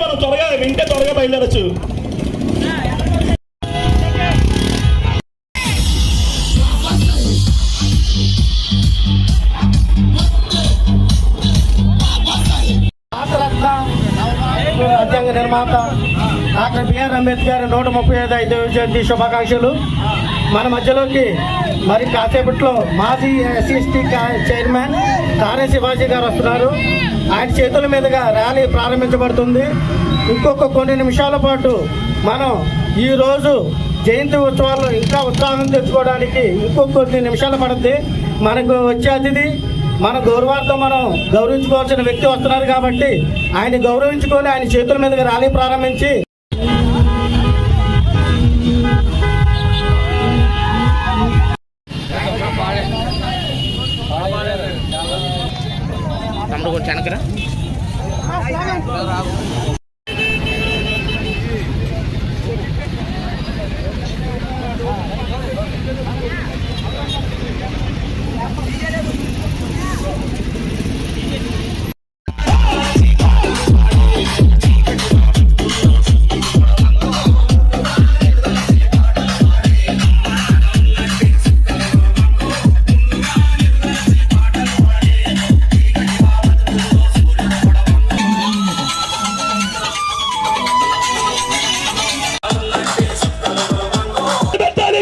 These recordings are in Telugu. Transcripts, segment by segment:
మనం త్వరగా వింటే త్వరగా బయలుదేరచ్చు. రాజ్యాంగ నిర్మాత డాక్టర్ బిఆర్ అంబేద్కర్ 135వ జయంతి శుభాకాంక్షలు. మన మధ్యలోకి మరి కాసేపట్లో మాజీ ఎస్సీ చైర్మన్ తారే శివాజీ గారు వస్తున్నారు. ఆయన చేతుల మీదుగా ర్యాలీ ప్రారంభించబడుతుంది. ఇంకొక కొన్ని నిమిషాల పాటు మనం ఈరోజు జయంతి ఉత్సవాల్లో ఇంకా ఉత్సాహం తెచ్చుకోవడానికి ఇంకొక కొన్ని నిమిషాలు పడుతుంది. మనకు వచ్చే అతిథి మన గౌరవార్థం మనం గౌరవించుకోవాల్సిన వ్యక్తి వస్తున్నారు కాబట్టి ఆయన గౌరవించుకొని ఆయన చేతుల మీదుగా ర్యాలీ ప్రారంభించి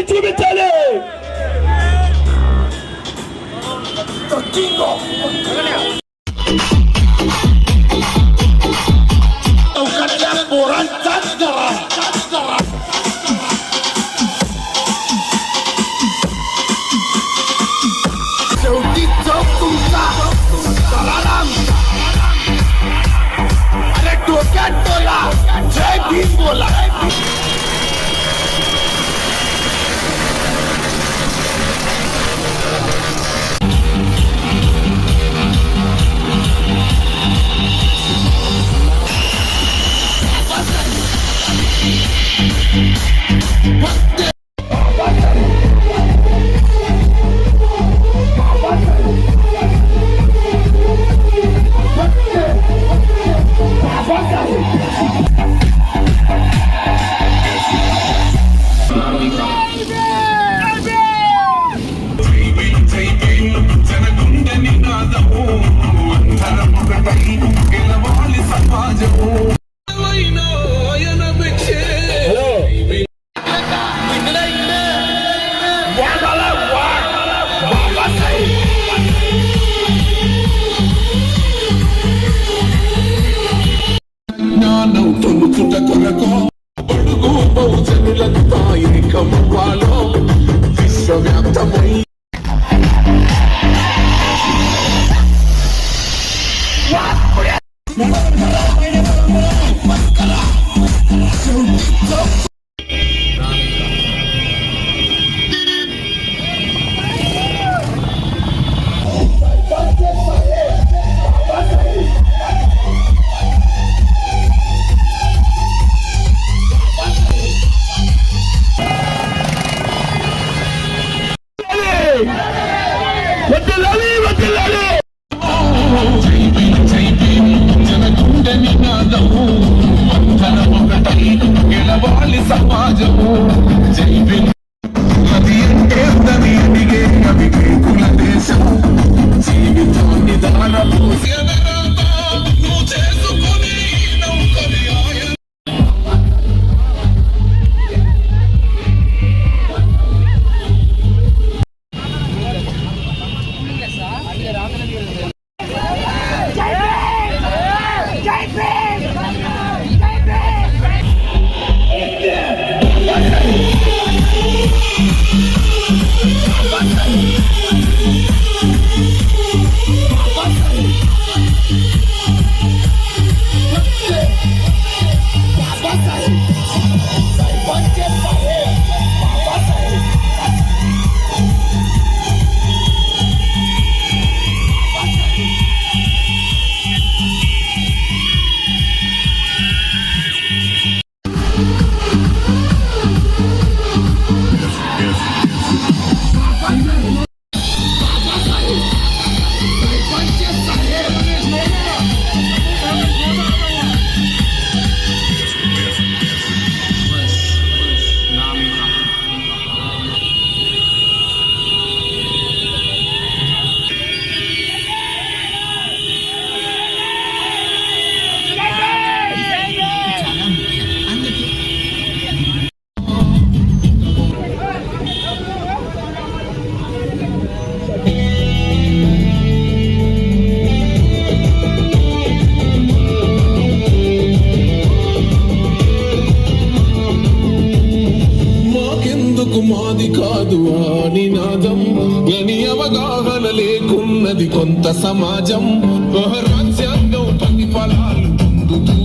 చూపించాలి. విశ్వవ్యాప్తమై సమాజము దేశం జీవితాన్ని దానము చేసుకుని ఎందుకు మాది కాదు ఆ నినాదం గని అవగాహన లేకున్నది కొంత సమాజం రాజ్యాంగం ప్రతిఫలాలు పొందుతూ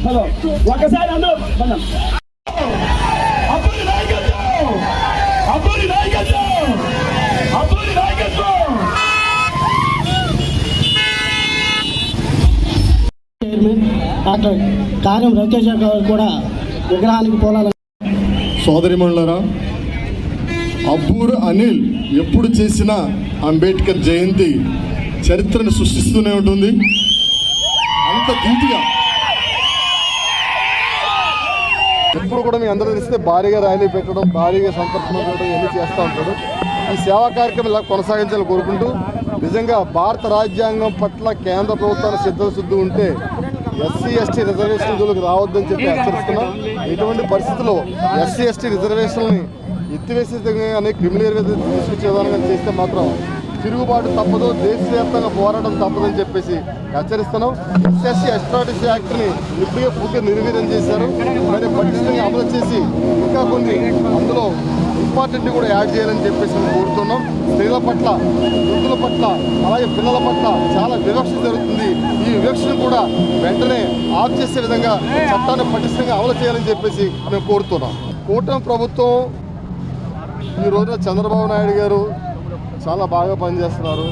హలో ఒకసారి అందరూ అబ్బుని నాయకత్వం, అబ్బుని నాయకత్వం, అబ్బుని నాయకత్వం. చైర్మన్ డాక్టర్ కార్యం రవితేజ గారు కూడా విగ్రహానికి పూలాలు. సోదరిమణులరా, అబ్బూరు అనిల్ ఎప్పుడు చేసినా అంబేద్కర్ జయంతి చరిత్రను సృష్టిస్తూనే ఉంటుంది. అంత ధీటుగా ఎప్పుడు కూడా మీ అందరూ తెలిస్తే భారీగా ర్యాలీ పెట్టడం, భారీగా సంతర్పణ పెట్టడం ఇవన్నీ చేస్తూ ఉంటాడు. ఈ సేవా కార్యక్రమం ఇలా కొనసాగించాలని కోరుకుంటూ, నిజంగా భారత రాజ్యాంగం పట్ల కేంద్ర ప్రభుత్వానికి సిద్ధశుద్ధి ఉంటే ఎస్సీ ఎస్టీ రిజర్వేషన్ నిధులకు రావద్దని చెప్పి హెచ్చరిస్తున్నాం. ఎటువంటి పరిస్థితుల్లో ఎస్సీ ఎస్టీ రిజర్వేషన్ని ఎత్తివేసే విధంగా క్రిమినల్ తీసుకొచ్చే విధానంగా చేస్తే మాత్రం తిరుగుబాటు తప్పదు, దేశవ్యాప్తంగా పోరాటం తప్పదని చెప్పేసి హెచ్చరిస్తున్నాం. ఎస్ఎస్సీ అట్రాసిటీ యాక్ట్ని ఇప్పటికే పూర్తిగా నిర్వీర్యం చేశారు. మరి పటిష్టంగా అమలు చేసి ఇంకా కొన్ని అందులో ఇంపార్టెంట్ కూడా యాడ్ చేయాలని చెప్పేసి మేము కోరుతున్నాం. స్త్రీల పట్ల, వృద్ధుల పట్ల, అలాగే పిల్లల పట్ల చాలా వివక్ష జరుగుతుంది. ఈ వివక్షను కూడా వెంటనే ఆఫ్ చేసే విధంగా చట్టాన్ని పటిష్టంగా అమలు చేయాలని చెప్పేసి మేము కోరుతున్నాం. కూటమి ప్రభుత్వం ఈ రోజున చంద్రబాబు నాయుడు గారు చాలా బాగా పనిచేస్తున్నారు.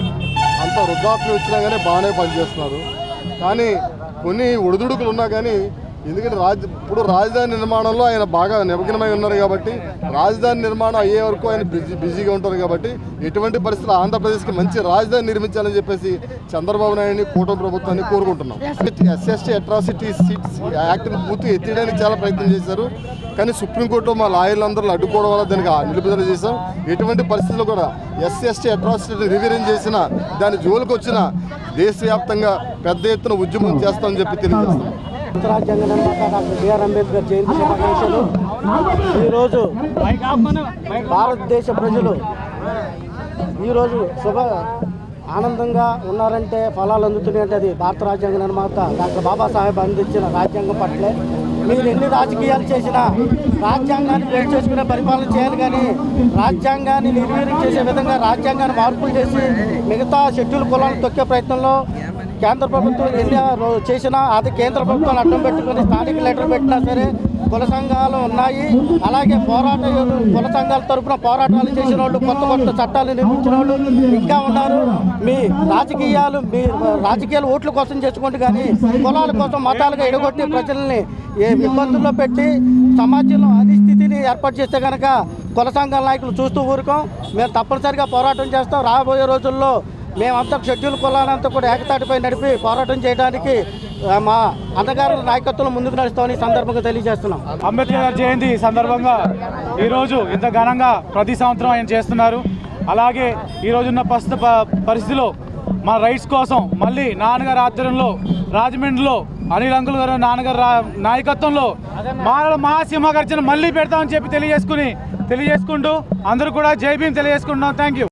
అంత వృద్ధాప్యం వచ్చినా కానీ బాగానే పనిచేస్తున్నారు. కానీ కొన్ని ఒడిదుడుకులు ఉన్నా కానీ, ఎందుకంటే ఇప్పుడు రాజధాని నిర్మాణంలో ఆయన బాగా నిమగ్నమై ఉన్నారు కాబట్టి, రాజధాని నిర్మాణం అయ్యే వరకు ఆయన బిజీగా ఉంటారు కాబట్టి, ఎటువంటి పరిస్థితులు ఆంధ్రప్రదేశ్కి మంచి రాజధాని నిర్మించాలని చెప్పేసి చంద్రబాబు నాయుడిని, కూటమి ప్రభుత్వాన్ని కోరుకుంటున్నాం. ఎస్ఎస్టీ అట్రాసిటీ యాక్ట్ని పూర్తిగా ఎత్తేయడానికి చాలా ప్రయత్నం చేశారు. కానీ సుప్రీంకోర్టులో మా లాయర్లందరూ అడ్డుకోవడం వల్ల దానికి నిలుపుదల చేశాం. ఎటువంటి పరిస్థితుల్లో కూడా ఎస్సీ అట్రాసిటీ రివిజన్ చేసిన దాని జోలికి వచ్చిన దేశవ్యాప్తంగా పెద్ద ఎత్తున ఉద్యమం చేస్తామని చెప్పి తెలియజేస్తాం. రాజ్యాంగ నిర్మాత డాక్టర్ బిఆర్ అంబేద్కర్ జయంతి శుభాకాంక్షలు. ఈరోజు భారతదేశ ప్రజలు ఈరోజు ఆనందంగా ఉన్నారంటే, ఫలాలు అందుతున్నాయంటే అది భారత రాజ్యాంగ నిర్మాత డాక్టర్ బాబాసాహెబ్ అందించిన రాజ్యాంగం పట్లే. మీరు ఎన్ని రాజకీయాలు చేసినా రాజ్యాంగాన్ని వేరు చేసుకునే పరిపాలన చేయాలి, కానీ రాజ్యాంగాన్ని నిర్వీర్యం చేసే విధంగా రాజ్యాంగాన్ని మార్పులు చేసి మిగతా షెడ్యూల్ కులాలను తొక్కే ప్రయత్నంలో కేంద్ర ప్రభుత్వం ఎన్ని చేసినా అది కేంద్ర ప్రభుత్వాన్ని అడ్డం పెట్టుకుని స్థానిక లెటర్ పెట్టినా సరే కుల సంఘాలు ఉన్నాయి. అలాగే కుల సంఘాల తరఫున పోరాటాలు చేసిన వాళ్ళు, కొత్త కొత్త చట్టాలు నిర్మించిన వాళ్ళు ఇంకా ఉన్నారు. మీ రాజకీయాలు ఓట్ల కోసం చేసుకోండి, కానీ కులాల కోసం మతాలుగా ఎడగొట్టి ప్రజల్ని ఇబ్బందుల్లో పెట్టి సమాజంలో అనిస్థితిని ఏర్పాటు చేస్తే కనుక కుల సంఘాల నాయకులు చూస్తూ ఊరుకోం. మేము తప్పనిసరిగా పోరాటం చేస్తాం. రాబోయే రోజుల్లో మేమంతా షెడ్యూల్ కులాలంతా కూడా ఏకతాటిపై నడిపి పోరాటం చేయడానికి మా అన్నగారుల నాయకత్వంలో ముందుకు నడుస్తామని సందర్భంగా తెలియజేస్తున్నాం. అంబేద్కర్ గారి జయంతి సందర్భంగా ఈరోజు ఇంత ఘనంగా ప్రతి సంవత్సరం ఆయన చేస్తున్నారు. అలాగే ఈరోజున్న ప్రస్తుత పరిస్థితిలో మన రైట్స్ కోసం మళ్ళీ నాన్నగారి ఆధ్వర్యంలో రాజమండ్రిలో అనిల్ అంకుల్ గారు నాన్నగారు నాయకత్వంలో మహాసింహ గర్జన మళ్ళీ పెడతామని చెప్పి తెలియజేసుకుంటూ అందరూ కూడా జై భీమ్ తెలియజేసుకుంటున్నాం. Thank you.